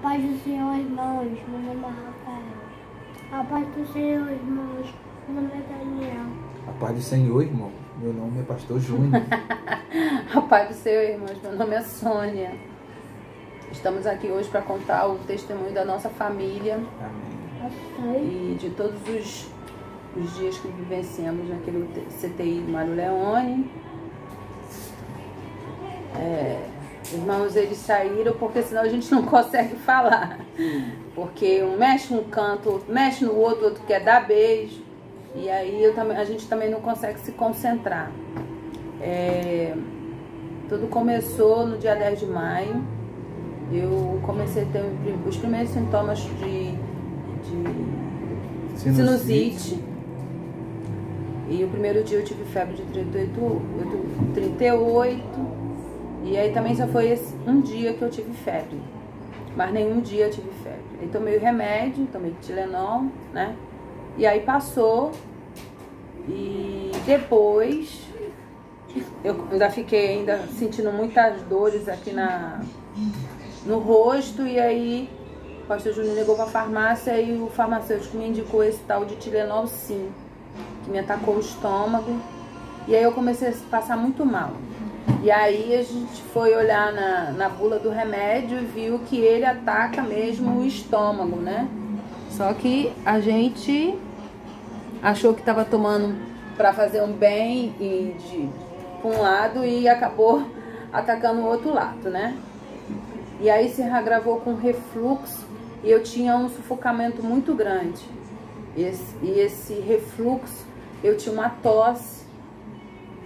paz do Senhor, irmãos. Meu nome é Rafael. A paz do Senhor, irmãos. Meu nome é Daniel. A paz do Senhor, irmão. Meu nome é Pastor Júnior. A paz do Senhor, irmãos. Meu nome é Sônia. Estamos aqui hoje para contar o testemunho da nossa família. Amém. E de todos os dias que vivenciamos naquele CTI do Mário Leone. Irmãos, eles saíram porque senão a gente não consegue falar. Porque um mexe um canto, mexe no outro, outro quer dar beijo. E aí a gente também não consegue se concentrar. Tudo começou no dia 10 de maio. Eu comecei a ter os primeiros sintomas de sinusite. E o primeiro dia eu tive febre de 38. E aí também só foi um dia que eu tive febre. Mas nenhum dia eu tive febre. Aí tomei o remédio, tomei Tilenol, né? E aí passou. E depois eu ainda fiquei sentindo muitas dores aqui no rosto. E aí o pastor Júnior ligou para a farmácia e o farmacêutico me indicou esse tal de Tilenol sim, que me atacou o estômago. E aí eu comecei a passar muito mal. E aí a gente foi olhar na bula do remédio e viu que ele ataca mesmo o estômago, né? Só que a gente achou que estava tomando para fazer um bem para um lado e acabou atacando o outro lado, né? E aí se agravou com refluxo e eu tinha um sufocamento muito grande. E esse refluxo, eu tinha uma tosse.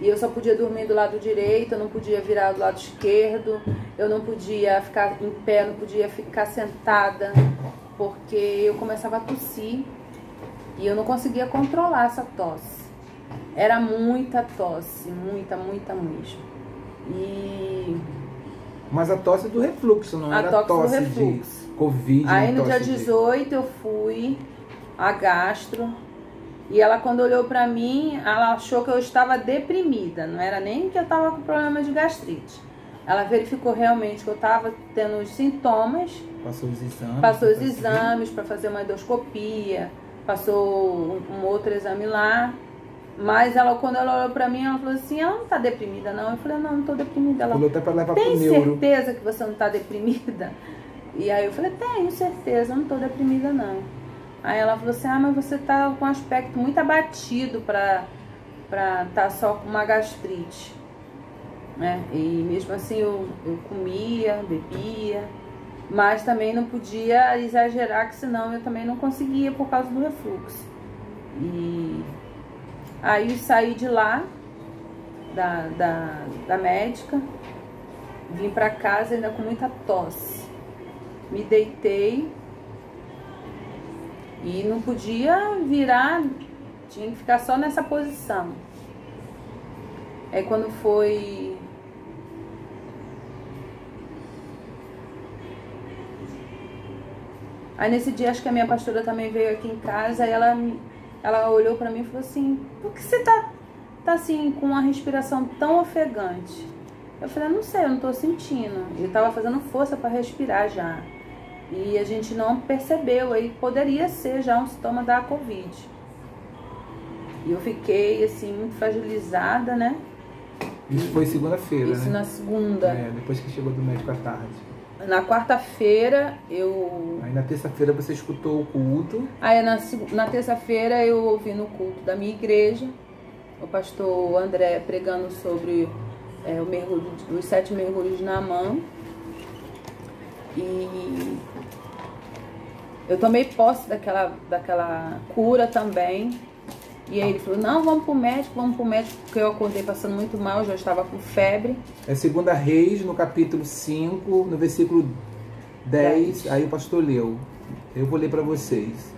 E eu só podia dormir do lado direito, eu não podia virar do lado esquerdo, eu não podia ficar em pé, não podia ficar sentada, porque eu começava a tossir e eu não conseguia controlar essa tosse. Era muita tosse, muita mesmo. Mas a tosse do refluxo, não era a tosse do refluxo. De Covid. Aí no dia 18 eu fui a gastro. E ela, quando olhou pra mim, ela achou que eu estava deprimida. Não era nem que eu estava com problema de gastrite. Ela verificou realmente que eu estava tendo os sintomas. Passou os exames. Passou os exames para fazer uma endoscopia. Passou um outro exame lá. Mas ela, quando ela olhou pra mim, ela falou assim, ela não tá deprimida não. Eu falei, não tô deprimida. Ela falou até pra levar tem pro neuro. certeza que você não tá deprimida? E aí eu falei, tenho certeza, não tô deprimida não. Aí ela falou assim, mas você tá com um aspecto muito abatido pra tá só com uma gastrite, né? E mesmo assim eu comia, bebia, mas também não podia exagerar, que senão eu também não conseguia por causa do refluxo. E aí eu saí de lá, da médica, vim pra casa ainda com muita tosse, me deitei. E não podia virar, tinha que ficar só nessa posição. Aí quando foi... Aí nesse dia acho que a minha pastora também veio aqui em casa e ela olhou pra mim e falou assim, por que você tá assim com uma respiração tão ofegante? Eu falei, não sei, eu não tô sentindo. Eu tava fazendo força pra respirar já. E a gente não percebeu, aí poderia ser já um sintoma da Covid. E eu fiquei, assim, muito fragilizada, né? Isso foi segunda-feira, né? Isso na segunda. Depois que chegou do médico à tarde. Na quarta-feira, Aí na terça-feira você escutou o culto. Aí na terça-feira eu ouvi no culto da minha igreja, o pastor André pregando sobre o mergulho, os 7 mergulhos de Naamã. E eu tomei posse daquela cura também. E aí ele falou, não, vamos pro médico, porque eu acordei passando muito mal, já estava com febre. É 2 Reis, no capítulo 5, no versículo 10, aí o pastor leu. Eu vou ler para vocês.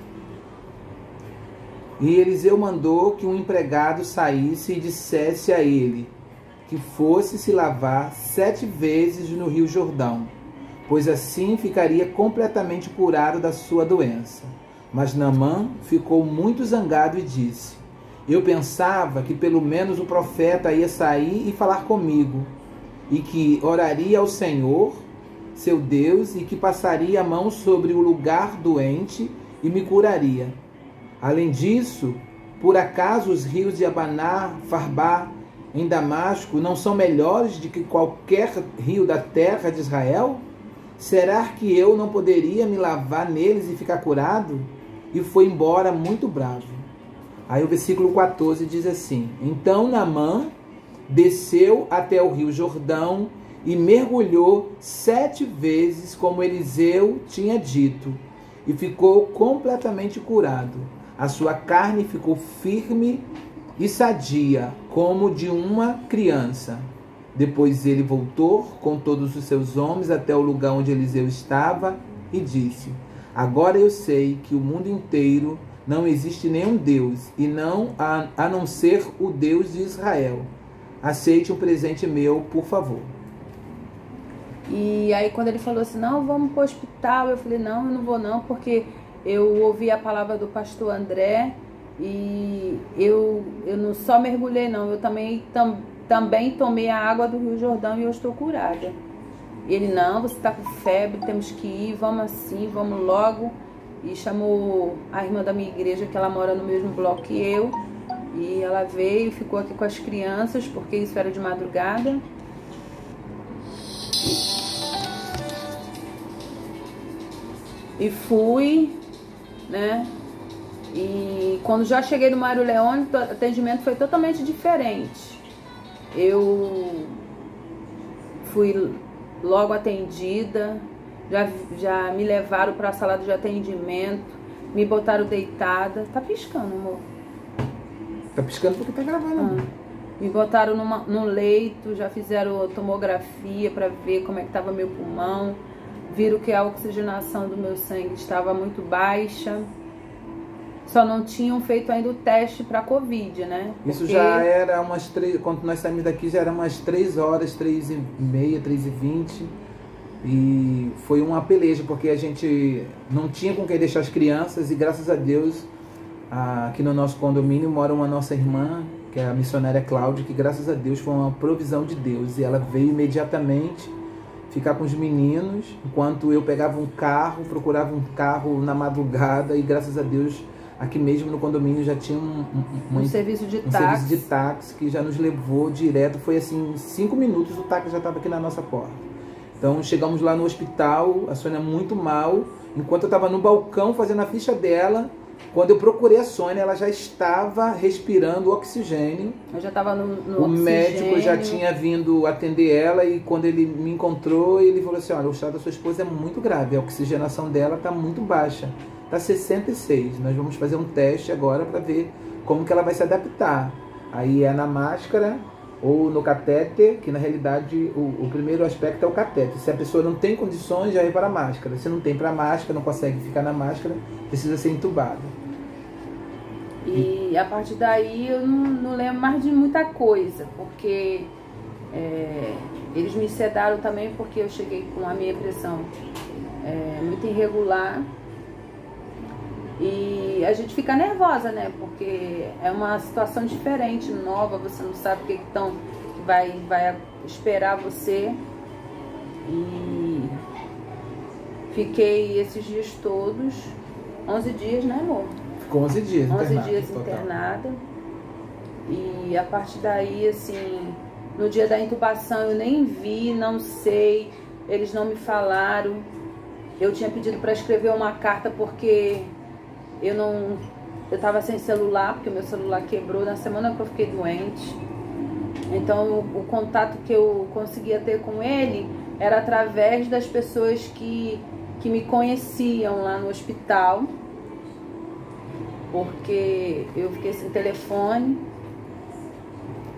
E Eliseu mandou que um empregado saísse e dissesse a ele que fosse se lavar 7 vezes no rio Jordão, pois assim ficaria completamente curado da sua doença. Mas Naamã ficou muito zangado e disse, eu pensava que pelo menos o profeta ia sair e falar comigo, e que oraria ao Senhor seu Deus, e que passaria a mão sobre o lugar doente e me curaria. Além disso, por acaso os rios de Abaná, Farbá, em Damasco, não são melhores do que qualquer rio da terra de Israel? Será que eu não poderia me lavar neles e ficar curado? E foi embora muito bravo. Aí o versículo 14 diz assim: Então Naamã desceu até o rio Jordão e mergulhou 7 vezes, como Eliseu tinha dito, e ficou completamente curado. A sua carne ficou firme e sadia, como de uma criança. Depois ele voltou com todos os seus homens até o lugar onde Eliseu estava e disse: Agora eu sei que o mundo inteiro não existe nenhum Deus, e a não ser o Deus de Israel. Aceite um presente meu, por favor. E aí quando ele falou assim, não, vamos para o hospital, eu falei, não, eu não vou não, porque eu ouvi a palavra do pastor André e eu não só mergulhei não, eu também tomei a água do Rio Jordão e eu estou curada. Ele, não, você está com febre, temos que ir, vamos assim, vamos logo. E chamou a irmã da minha igreja, que ela mora no mesmo bloco que eu, e ela veio e ficou aqui com as crianças, porque isso era de madrugada. E fui, né? E quando já cheguei no Mário Leone, o atendimento foi totalmente diferente. Eu fui logo atendida, já me levaram para a sala de atendimento, me botaram deitada. Tá piscando, amor? Tá piscando porque tá gravando. Me botaram num leito, já fizeram tomografia para ver como é que estava meu pulmão. Viram que a oxigenação do meu sangue estava muito baixa. Só não tinham feito ainda o teste para Covid, né? Isso já era umas 3... Quando nós saímos daqui já era umas 3 horas, 3h30, 3h20. E foi uma peleja, porque a gente não tinha com quem deixar as crianças. E graças a Deus, aqui no nosso condomínio mora uma nossa irmã, que é a missionária Cláudia, que graças a Deus foi uma provisão de Deus. E ela veio imediatamente ficar com os meninos, enquanto eu pegava um carro, procurava um carro na madrugada, e graças a Deus, aqui mesmo no condomínio já tinha um serviço de serviço de táxi que já nos levou direto. Foi assim, 5 minutos o táxi já estava aqui na nossa porta. Então chegamos lá no hospital, a Sônia muito mal, enquanto eu estava no balcão fazendo a ficha dela. Quando eu procurei a Sônia, ela já estava respirando oxigênio. Eu já estava no oxigênio. Médico já tinha vindo atender ela, e quando ele me encontrou, ele falou assim: olha, o estado da sua esposa é muito grave, a oxigenação dela está muito baixa, está 66. Nós vamos fazer um teste agora para ver como que ela vai se adaptar. Aí é na máscara ou no catéter, que na realidade o primeiro aspecto é o catéter. Se a pessoa não tem condições, já é para a máscara. Se não tem para a máscara, não consegue ficar na máscara, precisa ser entubada. E a partir daí eu não lembro mais de muita coisa, porque eles me sedaram também, porque eu cheguei com a minha pressão muito irregular. E a gente fica nervosa, né? Porque é uma situação diferente, nova, você não sabe o que vai esperar você. E fiquei esses dias todos, 11 dias, né, amor? Ficou 11 dias internada. 11 dias internada. E a partir daí, assim, no dia da intubação eu nem vi, não sei, eles não me falaram. Eu tinha pedido para escrever uma carta porque eu estava sem celular, porque o meu celular quebrou na semana que eu fiquei doente. Então o contato que eu conseguia ter com ele era através das pessoas que me conheciam lá no hospital, porque eu fiquei sem telefone.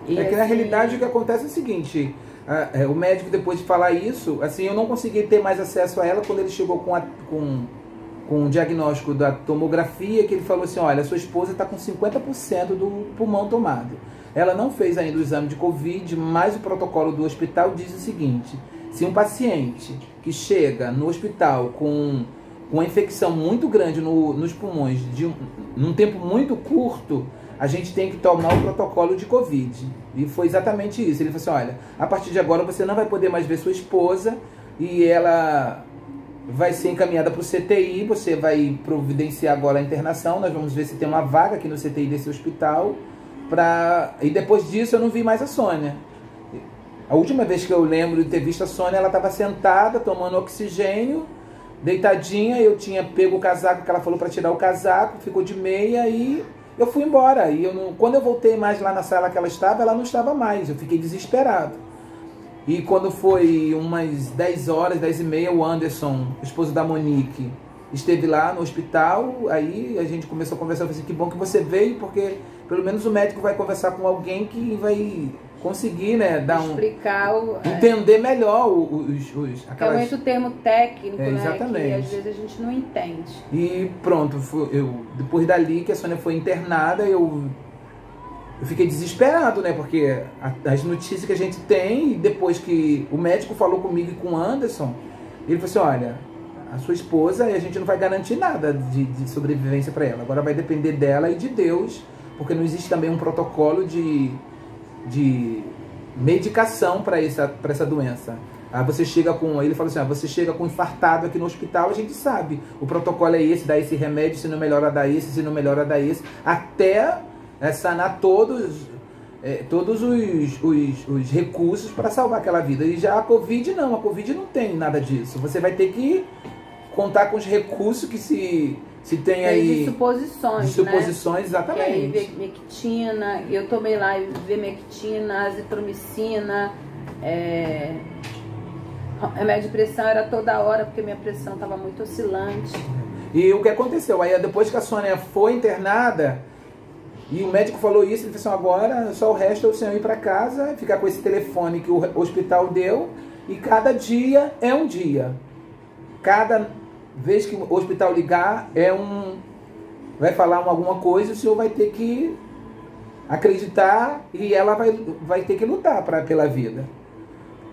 E que na realidade o que acontece é o seguinte: o médico, depois de falar isso, assim, eu não consegui ter mais acesso a ela quando ele chegou com o diagnóstico da tomografia, que ele falou assim: olha, sua esposa está com 50% do pulmão tomado. Ela não fez ainda o exame de Covid, mas o protocolo do hospital diz o seguinte: se um paciente que chega no hospital com uma infecção muito grande nos pulmões, num tempo muito curto, a gente tem que tomar o protocolo de Covid. E foi exatamente isso. Ele falou assim: olha, a partir de agora você não vai poder mais ver sua esposa, e ela vai ser encaminhada para o CTI. Você vai providenciar agora a internação. Nós vamos ver se tem uma vaga aqui no CTI desse hospital. E depois disso eu não vi mais a Sônia. A última vez que eu lembro de ter visto a Sônia, ela estava sentada, tomando oxigênio, deitadinha. Eu tinha pego o casaco que ela falou para tirar o casaco, ficou de meia e eu fui embora. E quando eu voltei mais lá na sala que ela não estava mais. Eu fiquei desesperado. E quando foi umas 10 horas, 10 e meia, o Anderson, esposo da Monique, esteve lá no hospital. Aí a gente começou a conversar. Eu falei assim, que bom que você veio, porque pelo menos o médico vai conversar com alguém que vai conseguir, né, entender melhor Que é muito termo técnico, né, exatamente. Que às vezes a gente não entende. E pronto, depois dali que a Sônia foi internada, eu fiquei desesperado, né, porque as notícias que a gente tem, e depois que o médico falou comigo e com o Anderson, ele falou assim, olha, a sua esposa, a gente não vai garantir nada de sobrevivência para ela, agora vai depender dela e de Deus, porque não existe também um protocolo de medicação para essa doença. Você chega com, ele falou assim, você chega com infartado aqui no hospital, a gente sabe, o protocolo é esse, dá esse remédio, se não melhora dá esse, se não melhora dá esse, até sanar todos os recursos para salvar aquela vida. E já a Covid não tem nada disso. Você vai ter que contar com os recursos que se tem aí. De suposições. De suposições, né? Exatamente. Que é ivermectina, eu tomei lá ivermectina, azitromicina, remédio de pressão era toda hora, porque minha pressão estava muito oscilante. E o que aconteceu? Aí depois que a Sônia foi internada, e o médico falou isso, ele falou assim, agora só o resto é o senhor ir para casa, ficar com esse telefone que o hospital deu, e cada dia é um dia. Cada vez que o hospital ligar, vai falar alguma coisa, o senhor vai ter que acreditar e ela vai ter que lutar pela vida.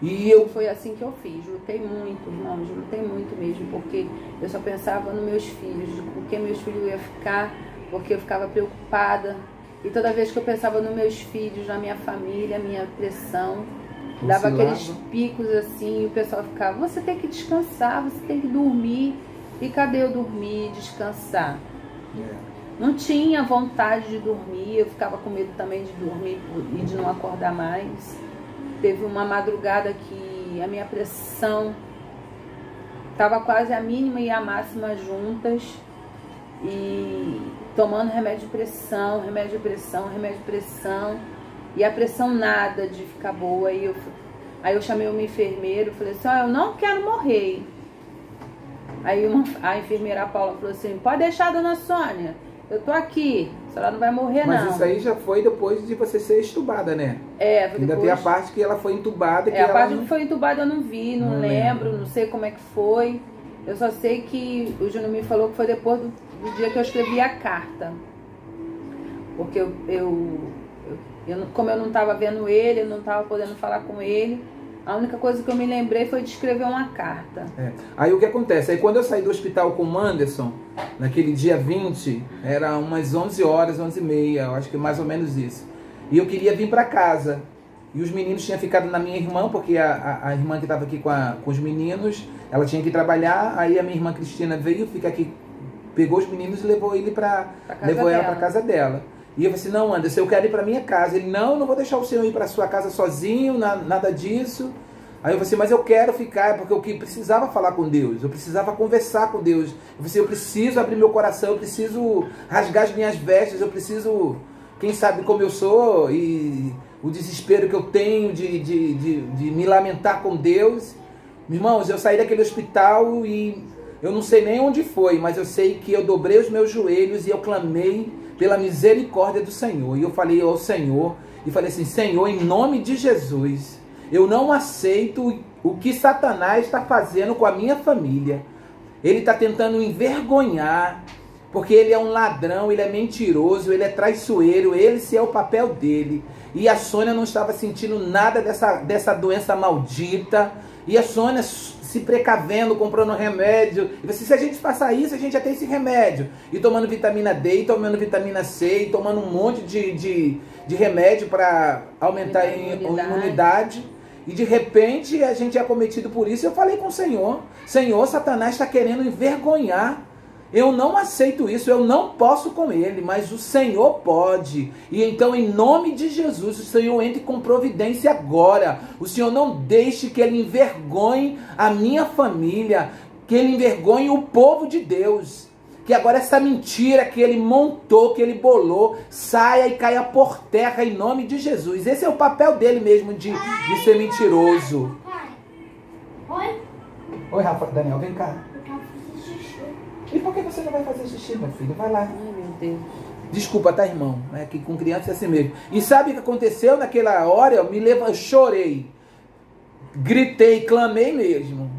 E foi assim que eu fiz, lutei muito, irmãos, lutei muito mesmo, porque eu só pensava nos meus filhos, de com que meus filhos iam ficar, porque eu ficava preocupada. E toda vez que eu pensava nos meus filhos, na minha família, minha pressão, dava aqueles picos assim, e o pessoal ficava, você tem que descansar, você tem que dormir. E cadê eu dormir, descansar? Não tinha vontade de dormir, eu ficava com medo também de dormir e de não acordar mais. Teve uma madrugada que a minha pressão estava quase a mínima e a máxima juntas. E tomando remédio de pressão, remédio de pressão, remédio de pressão. E a pressão nada de ficar boa. Aí eu chamei uma enfermeira e falei assim, eu não quero morrer. Aí a enfermeira Paula falou assim, pode deixar, dona Sônia, eu tô aqui, a senhora não vai morrer não. Mas isso aí já foi depois de você ser entubada, né? Ainda tem a parte que ela foi entubada. A parte que foi entubada eu não vi, não lembro, não sei como é que foi. Eu só sei que o Júnior me falou que foi depois do dia que eu escrevi a carta. Porque como eu não estava vendo ele, eu não estava podendo falar com ele, a única coisa que eu me lembrei foi de escrever uma carta. Aí o que acontece? Aí quando eu saí do hospital com o Anderson, naquele dia 20, era umas 11 horas, 11h30, eu acho que mais ou menos isso. E eu queria vir para casa. E os meninos tinham ficado na minha irmã, porque a irmã que estava aqui com os meninos, ela tinha que trabalhar. Aí a minha irmã Cristina veio, fica aqui, pegou os meninos e levou ela para casa dela. E eu falei assim, não, Anderson, eu quero ir para minha casa. Ele, não vou deixar o senhor ir para sua casa sozinho, nada disso. Aí eu falei assim, mas eu quero ficar, porque eu precisava falar com Deus, eu precisava conversar com Deus. Eu falei assim, eu preciso abrir meu coração, eu preciso rasgar as minhas vestes, eu preciso, quem sabe como eu sou, e o desespero que eu tenho de me lamentar com Deus. Irmãos, eu saí daquele hospital e eu não sei nem onde foi, mas eu sei que eu dobrei os meus joelhos e eu clamei pela misericórdia do Senhor. E eu falei ao Senhor, e falei assim, Senhor, em nome de Jesus, eu não aceito o que Satanás está fazendo com a minha família. Ele está tentando envergonhar, porque ele é um ladrão, ele é mentiroso, ele é traiçoeiro, esse é o papel dele. E a Sônia não estava sentindo nada dessa doença maldita. E a Sônia se precavendo, comprando remédio. E você, se a gente passar isso, a gente já tem esse remédio. E tomando vitamina D, e tomando vitamina C, e tomando um monte de remédio para aumentar a imunidade. E de repente a gente é acometido por isso. Eu falei com o Senhor: Senhor, Satanás está querendo envergonhar. Eu não aceito isso, eu não posso com ele, mas o Senhor pode. E então, em nome de Jesus, o Senhor entre com providência agora. O Senhor não deixe que ele envergonhe a minha família, que ele envergonhe o povo de Deus. Que agora essa mentira que ele montou, que ele bolou, saia e caia por terra em nome de Jesus. Esse é o papel dele mesmo, de ser mentiroso. Oi? Oi, Rafa, Daniel, vem cá. E por que você não vai fazer xixi, meu filho? Vai lá. Ai, meu Deus. Desculpa, tá, irmão? É que com criança é assim mesmo. E sabe o que aconteceu naquela hora? Eu chorei. Gritei, clamei mesmo.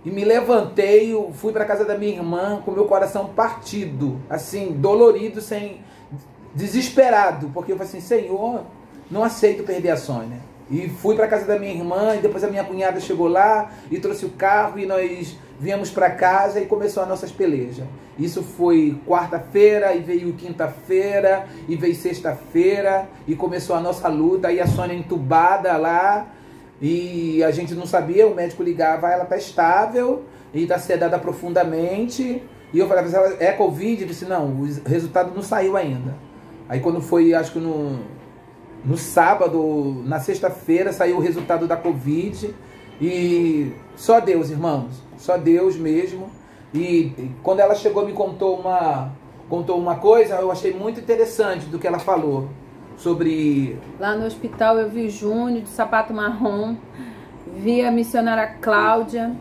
E me levantei, eu fui para casa da minha irmã com meu coração partido. Assim, dolorido, desesperado. Porque eu falei assim: Senhor, não aceito perder a Sônia. E fui para casa da minha irmã, e depois a minha cunhada chegou lá e trouxe o carro e nós viemos para casa e começou as nossas pelejas. Isso foi quarta-feira, e veio quinta-feira, e veio sexta-feira, e começou a nossa luta. Aí a Sônia entubada lá, e a gente não sabia, o médico ligava: ela está estável e está sedada profundamente. E eu falava: ela é Covid? Ele disse: não, o resultado não saiu ainda. Aí quando foi, acho que no sábado, na sexta-feira, saiu o resultado da Covid. E só Deus, irmãos, só Deus mesmo. E quando ela chegou, me contou uma coisa, eu achei muito interessante do que ela falou sobre... Lá no hospital eu vi o Júnior de sapato marrom, vi a missionária Cláudia,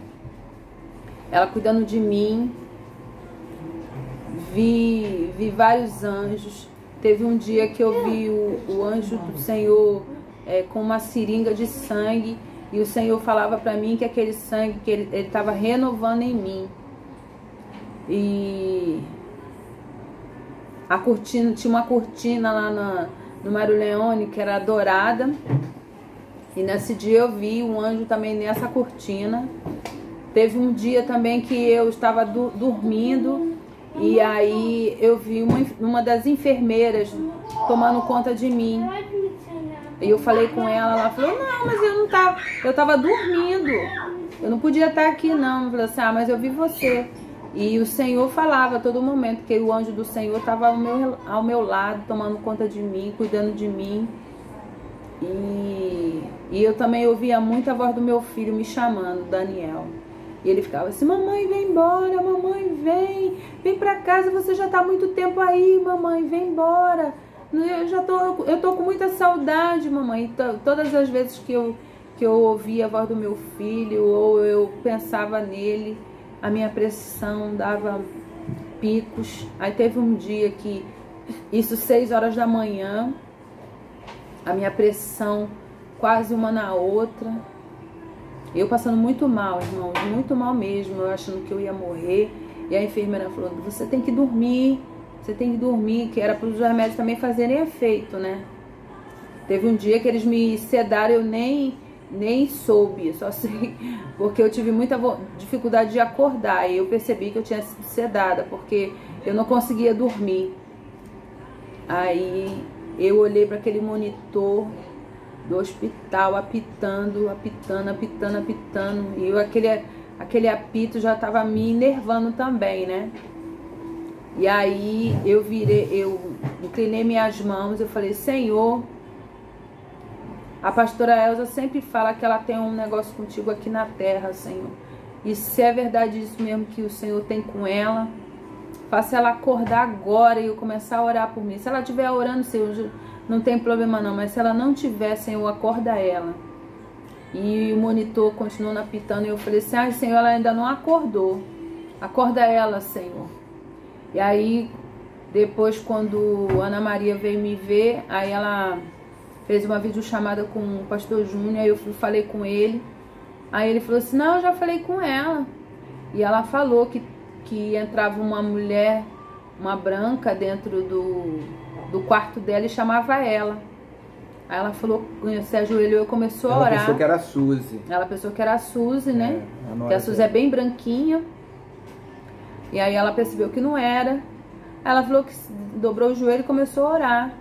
ela cuidando de mim, vi vários anjos. Teve um dia que eu vi o anjo do Senhor com uma seringa de sangue, e o Senhor falava para mim que aquele sangue, que ele estava renovando em mim. E a cortina, tinha uma cortina lá no Mário Leone que era dourada, e nesse dia eu vi um anjo também nessa cortina. Teve um dia também que eu estava dormindo, e aí eu vi uma das enfermeiras tomando conta de mim. E eu falei com ela falou: não, mas eu não tava, eu tava dormindo, eu não podia estar aqui não. Eu falei assim: ah, mas eu vi você. E o Senhor falava a todo momento que o anjo do Senhor estava ao meu lado, tomando conta de mim, cuidando de mim. E eu também ouvia muito a voz do meu filho me chamando, Daniel. E ele ficava assim: mamãe, vem embora, mamãe, vem pra casa, você já tá há muito tempo aí, mamãe, vem embora. Eu tô com muita saudade, mamãe. Todas as vezes que eu ouvia a voz do meu filho, ou eu pensava nele, a minha pressão dava picos. Aí teve um dia que, isso 6 horas da manhã, a minha pressão quase uma na outra. Eu passando muito mal, irmãos, muito mal mesmo, eu achando que eu ia morrer. E a enfermeira falou: você tem que dormir, você tem que dormir, que era para os remédios também fazerem efeito, né? Teve um dia que eles me sedaram, eu nem soube, só sei, porque eu tive muita dificuldade de acordar. E eu percebi que eu tinha sido sedada, porque eu não conseguia dormir. Aí eu olhei para aquele monitor do hospital, apitando. E aquele apito já estava me enervando também, né? E aí eu inclinei minhas mãos, eu falei: Senhor, a pastora Elza sempre fala que ela tem um negócio contigo aqui na terra, Senhor. E se é verdade isso mesmo que o Senhor tem com ela, faça ela acordar agora e eu começar a orar por mim. Se ela estiver orando, Senhor, não tem problema não, mas se ela não tiver, Senhor, acorda ela. E o monitor continuou apitando e eu falei assim: ai, Senhor, ela ainda não acordou. Acorda ela, Senhor. E aí, depois, quando Ana Maria veio me ver, aí ela fez uma videochamada com o pastor Júnior, aí eu falei com ele. Aí ele falou assim: não, eu já falei com ela. E ela falou que entrava uma mulher, uma branca, dentro do quarto dela e chamava ela. Aí ela falou, se ajoelhou e começou a orar. Ela pensou que era a Suzy. Ela pensou que era a Suzy, né? Que a Suzy é bem branquinha. E aí ela percebeu que não era. Aí ela falou que dobrou o joelho e começou a orar.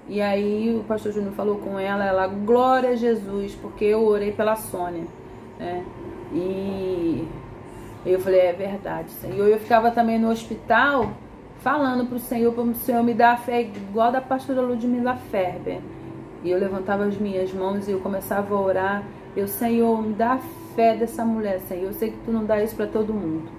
E aí o pastor Júnior falou com ela, glória a Jesus, porque eu orei pela Sônia, né? E eu falei, é verdade, Senhor. Eu ficava também no hospital falando para o Senhor me dar a fé igual da pastora Ludmila Ferber. E eu levantava as minhas mãos e eu começava a orar. Senhor, me dá a fé dessa mulher, Senhor. Eu sei que tu não dá isso para todo mundo,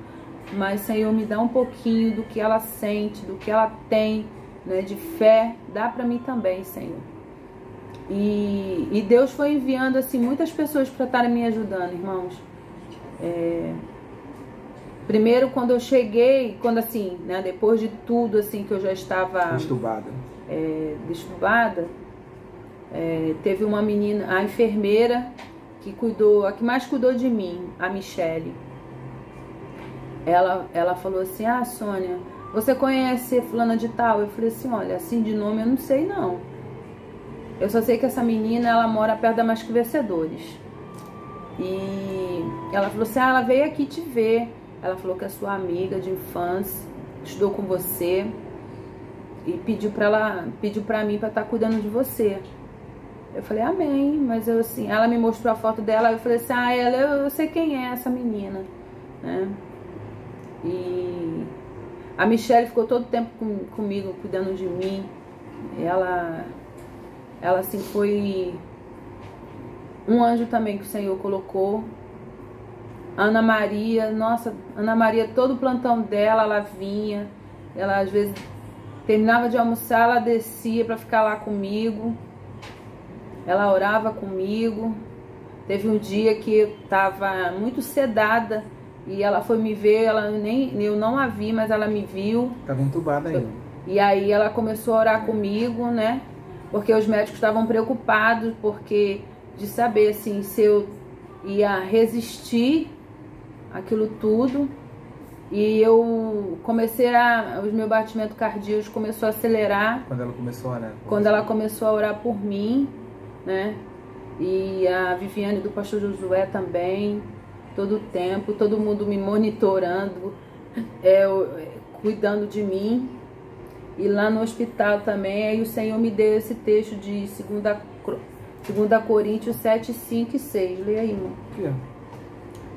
mas, Senhor, me dá um pouquinho do que ela sente, do que ela tem, né, de fé, dá para mim também, Senhor. E Deus foi enviando assim muitas pessoas para estarem me ajudando, irmãos. Primeiro, quando eu cheguei, quando assim, né, depois de tudo assim que eu já estava destubada, teve uma menina, a enfermeira que cuidou, a que mais cuidou de mim, a Michele. Ela falou assim, Sônia, você conhece fulana de tal? Eu falei assim, olha, assim de nome eu não sei não. Eu só sei que essa menina, ela mora perto da Mais Que Vencedores. E ela falou assim, ela veio aqui te ver. Ela falou que é sua amiga de infância, estudou com você e pediu pra mim pra estar cuidando de você. Eu falei, amém. Mas eu assim, ela me mostrou a foto dela, eu falei assim, eu sei quem é essa menina, né? E a Michele ficou todo o tempo comigo, cuidando de mim. Ela assim foi um anjo também que o Senhor colocou. Ana Maria, nossa, Ana Maria, todo o plantão dela, ela vinha. Ela às vezes terminava de almoçar, ela descia para ficar lá comigo. Ela orava comigo. Teve um dia que eu estava muito sedada e ela foi me ver, eu não a vi, mas ela me viu. Estava entubada ainda. E aí ela começou a orar comigo, né? Porque os médicos estavam preocupados de saber assim, se eu ia resistir aquilo tudo. E eu comecei os meus batimentos cardíacos começou a acelerar. Quando ela começou a orar? Quando ela começou a orar por mim, né? E a Viviane do pastor Josué também, todo o tempo, todo mundo me monitorando, cuidando de mim. E lá no hospital também, aí o Senhor me deu esse texto de 2 Coríntios 7, 5 e 6. Leia aí, irmão. Que é?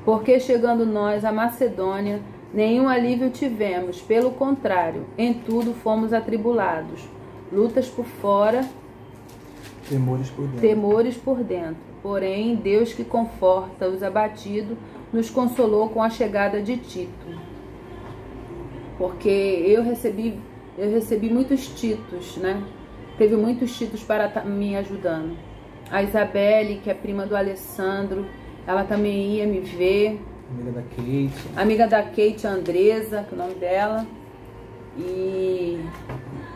Porque chegando nós à Macedônia, nenhum alívio tivemos, pelo contrário, em tudo fomos atribulados. Lutas por fora, temores por dentro. Porém, Deus que conforta os abatidos, nos consolou com a chegada de Tito. Porque eu recebi muitos Titos, né? Teve muitos Titos para estar me ajudando. A Isabelle, que é prima do Alessandro, ela também ia me ver. Amiga da Kate. Amiga da Kate, a Andresa, que é o nome dela. E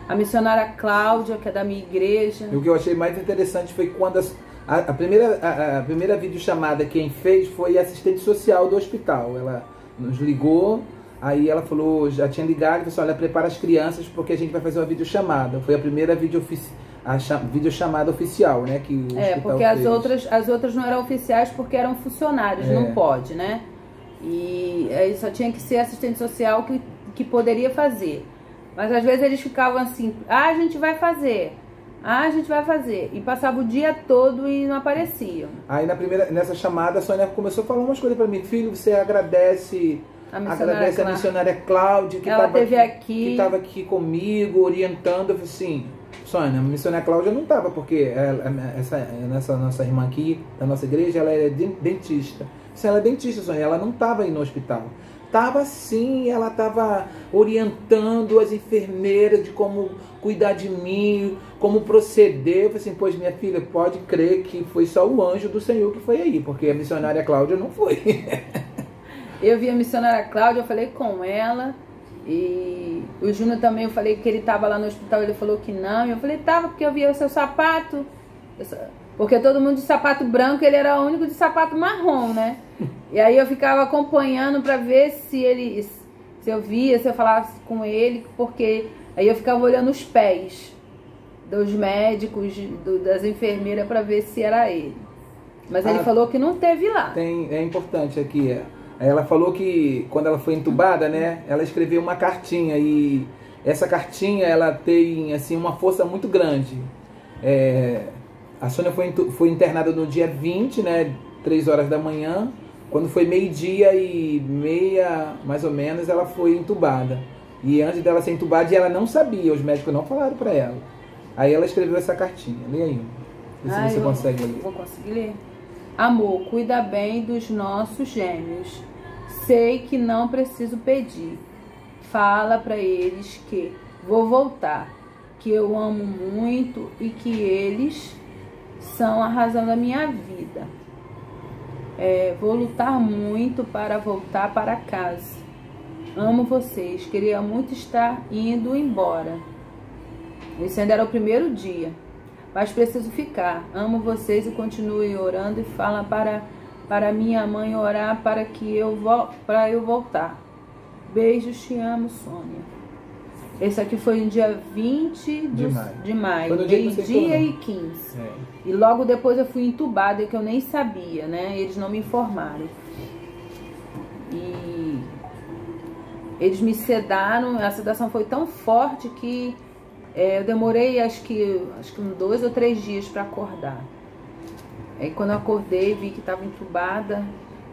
a missionária Cláudia, que é da minha igreja. E o que eu achei mais interessante foi quando a primeira videochamada quem fez foi a assistente social do hospital. Ela nos ligou, aí ela falou, já tinha ligado, e falou assim, olha, prepara as crianças porque a gente vai fazer uma videochamada. Foi a primeira videochamada oficial, né? Que o hospital porque fez. as outras não eram oficiais porque eram funcionários, não pode, né? E aí só tinha que ser assistente social que poderia fazer. Mas às vezes eles ficavam assim, a gente vai fazer. E passava o dia todo e não apareciam. Aí nessa chamada a Sônia começou a falar umas coisas pra mim. Filho, você agradece a missionária Cláudia, que estava aqui comigo, orientando. Eu falei assim, Sônia, a missionária Cláudia não estava, porque essa nossa irmã aqui, da nossa igreja, ela é dentista. Se ela é dentista, Sônia, ela não estava aí no hospital. Estava sim, ela estava orientando as enfermeiras de como cuidar de mim, como proceder. Eu falei assim, pois minha filha, pode crer que foi só o anjo do Senhor que foi aí, porque a missionária Cláudia não foi. Eu vi a missionária Cláudia, eu falei com ela, e o Júnior também, eu falei que ele estava lá no hospital, ele falou que não, e eu falei, tava, porque eu vi o seu sapato, porque todo mundo de sapato branco, ele era o único de sapato marrom, né? E aí eu ficava acompanhando para ver se eu via, se eu falasse com ele, porque aí eu ficava olhando os pés dos médicos, das enfermeiras, para ver se era ele. Mas ele falou que não teve lá. É importante aqui, ela falou que quando ela foi entubada, né, ela escreveu uma cartinha, e essa cartinha ela tem assim uma força muito grande. A Sônia foi internada no dia 20, né, 3 horas da manhã. Quando foi 12h30, mais ou menos, ela foi entubada. E antes dela ser entubada, ela não sabia, os médicos não falaram para ela. Aí ela escreveu essa cartinha. Lê aí. Vê se você consegue ler. Vou conseguir ler. Amor, cuida bem dos nossos gêmeos. Sei que não preciso pedir. Fala para eles que vou voltar, que eu amo muito e que eles são a razão da minha vida. Vou lutar muito para voltar para casa. Amo vocês. Queria muito estar indo embora. Esse ainda era o primeiro dia. Mas preciso ficar. Amo vocês e continue orando. E fala para minha mãe orar para eu voltar. Beijos, te amo, Sônia. Esse aqui foi no dia 20 de maio, meio-dia e 15. E logo depois eu fui entubada, que eu nem sabia, né? Eles não me informaram. E eles me sedaram, a sedação foi tão forte que eu demorei acho que uns 2 ou 3 dias para acordar. Aí quando eu acordei, vi que estava entubada,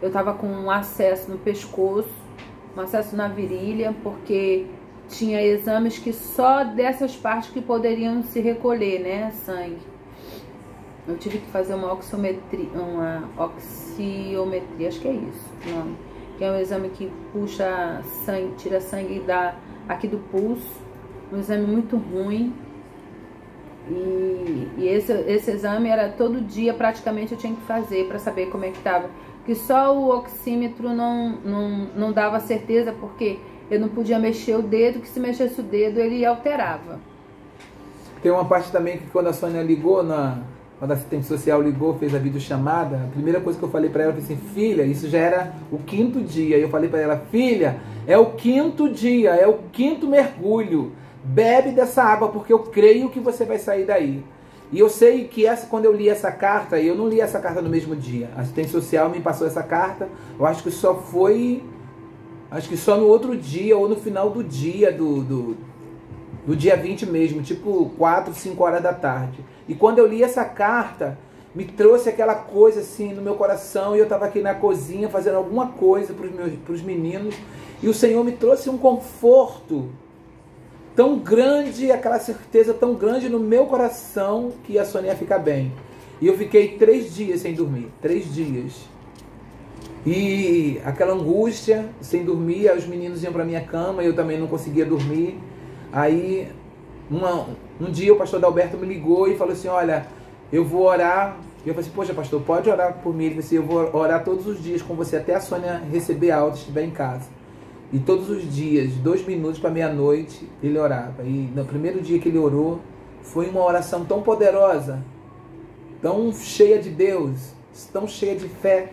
eu estava com um acesso no pescoço, um acesso na virilha, porque tinha exames que só dessas partes que poderiam se recolher, né, sangue. Eu tive que fazer uma oxiometria, acho que é isso o nome, que é um exame que puxa sangue, tira sangue aqui do pulso, um exame muito ruim. E esse exame era todo dia, praticamente eu tinha que fazer para saber como é que estava, que só o oxímetro não dava certeza, porque eu não podia mexer o dedo, que se mexesse o dedo ele alterava. Tem uma parte também que quando a Sônia ligou, quando a assistente social ligou, fez a videochamada, a primeira coisa que eu falei para ela, eu falei assim, filha, isso já era o 5º dia. E eu falei para ela, filha, é o 5º dia, é o 5º mergulho. Bebe dessa água, porque eu creio que você vai sair daí. E eu sei que quando eu li essa carta, eu não li essa carta no mesmo dia. A assistente social me passou essa carta, eu acho que só no outro dia, ou no final do dia, do dia 20 mesmo, tipo 4, 5 horas da tarde. E quando eu li essa carta, me trouxe aquela coisa assim no meu coração, e eu estava aqui na cozinha fazendo alguma coisa para os meninos, e o Senhor me trouxe um conforto tão grande, aquela certeza tão grande no meu coração que a Sônia ia ficar bem. E eu fiquei 3 dias sem dormir, 3 dias. E aquela angústia, sem dormir, aí os meninos iam para minha cama, eu também não conseguia dormir. Aí um dia o pastor Adalberto me ligou e falou assim, olha, eu vou orar. E eu falei assim, poxa pastor, pode orar por mim? Ele falou assim, eu vou orar todos os dias com você, até a Sônia receber alta, estiver em casa. E todos os dias, 2 minutos para meia-noite, ele orava. E no primeiro dia que ele orou, foi uma oração tão poderosa, tão cheia de Deus, tão cheia de fé,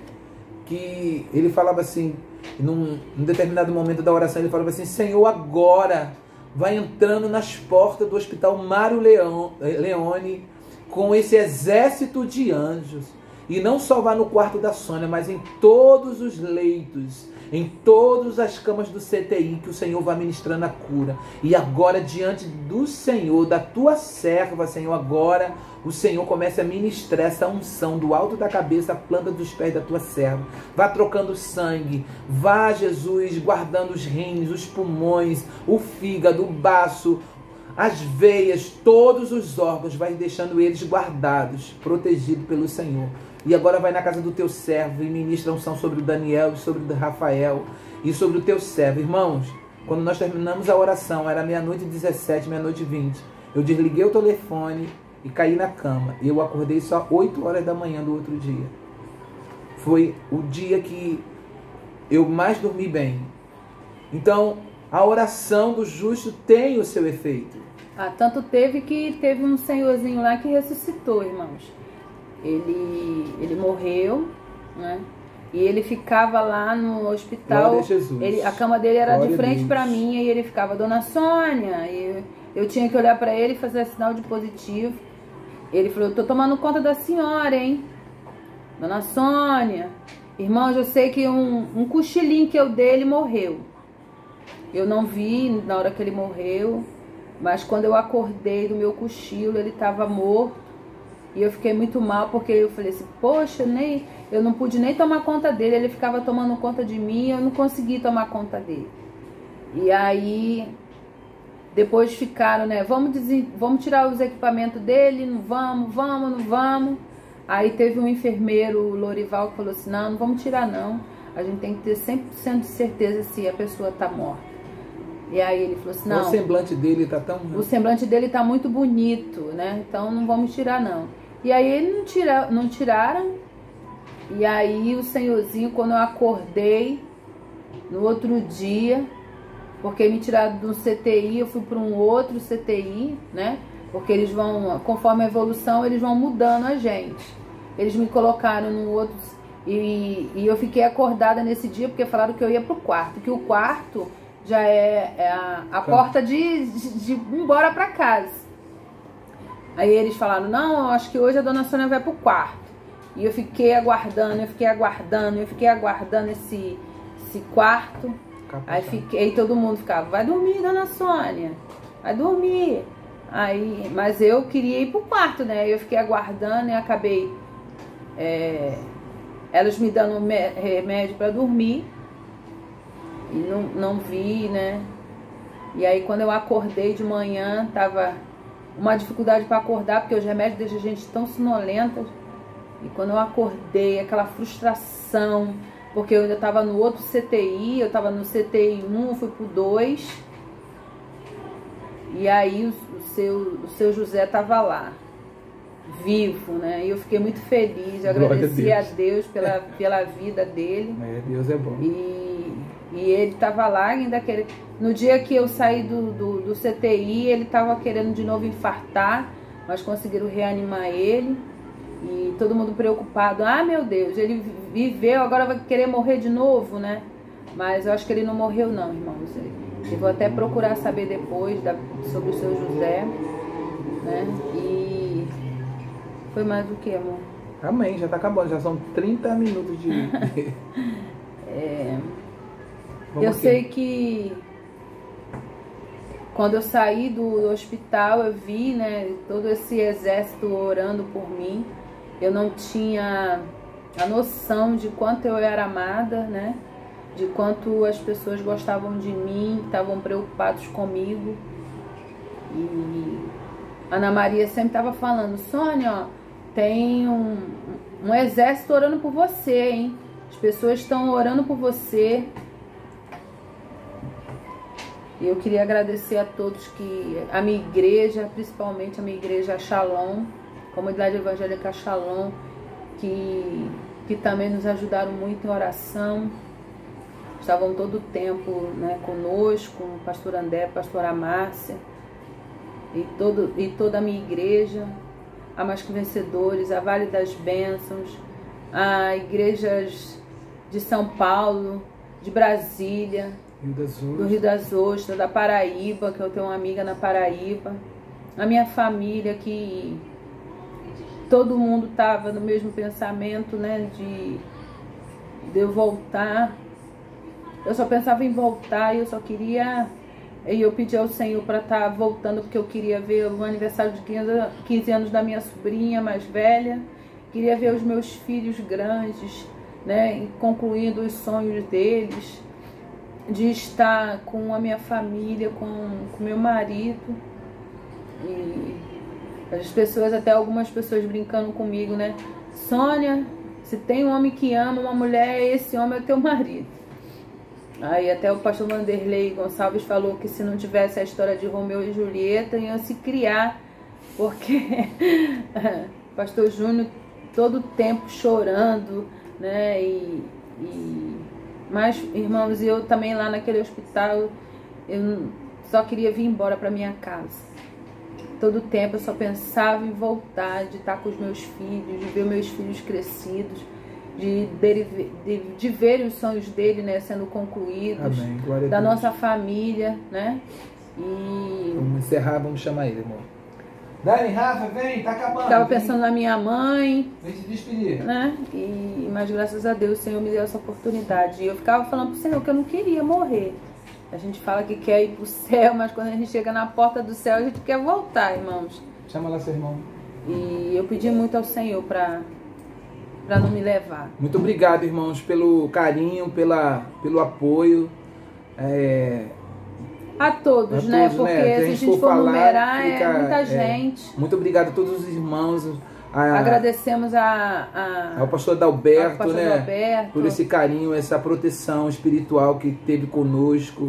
que ele falava assim, num determinado momento da oração, ele falava assim, Senhor, agora vai entrando nas portas do Hospital Mário Leone com esse exército de anjos. E não só vá no quarto da Sônia, mas em todos os leitos, em todas as camas do CTI, que o Senhor vai ministrando a cura. E agora, diante do Senhor, da tua serva, Senhor, agora o Senhor começa a ministrar essa unção do alto da cabeça à planta dos pés da tua serva. Vá trocando sangue, vá, Jesus, guardando os rins, os pulmões, o fígado, o baço, as veias, todos os órgãos, vai deixando eles guardados, protegidos pelo Senhor. E agora vai na casa do teu servo e ministra a unção sobre o Daniel, sobre o Rafael e sobre o teu servo. Irmãos, quando nós terminamos a oração, era 00:17, 00:20. Eu desliguei o telefone e caí na cama. E eu acordei só 8 horas da manhã do outro dia. Foi o dia que eu mais dormi bem. Então, a oração do justo tem o seu efeito. Tanto teve que teve um senhorzinho lá que ressuscitou, irmãos. Ele morreu, né? E ele ficava lá no hospital. Glória a Jesus. A cama dele era Glória de frente para mim, e ele ficava, Dona Sônia, e eu tinha que olhar para ele e fazer sinal de positivo. Ele falou, eu tô tomando conta da senhora, hein? Dona Sônia, irmãos, eu sei que um cochilinho que eu dei, ele morreu. Eu não vi na hora que ele morreu. Mas quando eu acordei do meu cochilo, ele estava morto. E eu fiquei muito mal, porque eu falei assim, poxa, eu não pude nem tomar conta dele. Ele ficava tomando conta de mim e eu não consegui tomar conta dele. E aí, depois ficaram, né, vamos tirar os equipamentos dele, não vamos. Aí teve um enfermeiro, o Lorival, que falou assim, não vamos tirar não. A gente tem que ter 100% de certeza se a pessoa tá morta. E aí ele falou assim, não. O semblante dele tá tão... O semblante dele tá muito bonito, né? Então não vamos tirar não. E aí ele não tiraram. E aí o senhorzinho, quando eu acordei, no outro dia, porque me tiraram de um CTI, eu fui para um outro CTI, né? Porque eles vão, conforme a evolução, eles vão mudando a gente. Eles me colocaram no outro... E eu fiquei acordada nesse dia, porque falaram que eu ia pro quarto. Que o quarto já é a porta de ir embora para casa. Aí eles falaram, não, eu acho que hoje a dona Sônia vai pro quarto. E eu fiquei aguardando esse quarto. Aí todo mundo ficava, vai dormir, dona Sônia, vai dormir. Aí, mas eu queria ir pro quarto, né? Eu fiquei aguardando e acabei elas me dando remédio para dormir. E não vi, né? E aí quando eu acordei de manhã, tava uma dificuldade para acordar, porque os remédios deixam a gente tão sonolenta. E quando eu acordei, aquela frustração, porque eu ainda tava no outro CTI, eu tava no CTI 1, fui pro 2. E aí o seu José tava lá, vivo, né? E eu fiquei muito feliz, eu agradeci a Deus pela vida dele. Deus é bom. E ele tava lá ainda querendo. No dia que eu saí do CTI, ele tava querendo de novo infartar, mas conseguiram reanimar ele. E todo mundo preocupado, ah, meu Deus, ele viveu, agora vai querer morrer de novo, né? Mas eu acho que ele não morreu não, irmãos. Eu vou até procurar saber depois sobre o seu José, né? E foi mais do que, amor? Amém, já tá acabando, já são 30 minutos de... Eu sei que quando eu saí do hospital, eu vi, né, todo esse exército orando por mim. Eu não tinha a noção de quanto eu era amada, né? De quanto as pessoas gostavam de mim, estavam preocupados comigo. E Ana Maria sempre estava falando, Sônia, ó, tem um exército orando por você, hein? As pessoas estão orando por você. E eu queria agradecer a todos a minha igreja, principalmente a minha igreja Shalom, Comunidade Evangélica Shalom, que também nos ajudaram muito em oração. Estavam todo o tempo, né, conosco, o pastor André, a pastora Márcia, e toda a minha igreja, a Mais Que Vencedores, a Vale das Bênçãos, a igrejas de São Paulo, de Brasília, do Rio das Ostras, da Paraíba, que eu tenho uma amiga na Paraíba, a minha família, que todo mundo estava no mesmo pensamento, né, de eu voltar. Eu só pensava em voltar e eu só queria... E eu pedi ao Senhor para estar voltando, porque eu queria ver o aniversário de 15 anos da minha sobrinha mais velha. Queria ver os meus filhos grandes, né, concluindo os sonhos deles. De estar com a minha família, com meu marido. E as pessoas, até algumas pessoas brincando comigo, né? Sônia, se tem um homem que ama uma mulher, esse homem é teu marido. Aí até o pastor Vanderlei Gonçalves falou que se não tivesse a história de Romeu e Julieta, iam se criar, porque o pastor Júnior todo o tempo chorando, né? Mas, irmãos, eu também lá naquele hospital, eu só queria vir embora para minha casa. Todo o tempo eu só pensava em voltar, de estar com os meus filhos, de ver meus filhos crescidos, de ver os sonhos dele, né, sendo concluídos. Amém. Glória a da Deus. Nossa família, né? E vamos encerrar, vamos chamar ele, irmão. Dani, Rafa, vem, tá acabando. Estava pensando na minha mãe. Vem se despedir. Né? Mas graças a Deus o Senhor me deu essa oportunidade. E eu ficava falando pro Senhor que eu não queria morrer. A gente fala que quer ir pro céu, mas quando a gente chega na porta do céu, a gente quer voltar, irmãos. Chama lá seu irmão. E eu pedi muito ao Senhor para não me levar. Muito obrigado, irmãos, pelo carinho, pelo apoio. A todos, né? Porque se a gente for numerar, é muita gente. Muito obrigado a todos os irmãos. Agradecemos ao pastor Adalberto, Adalberto, por esse carinho, essa proteção espiritual que teve conosco.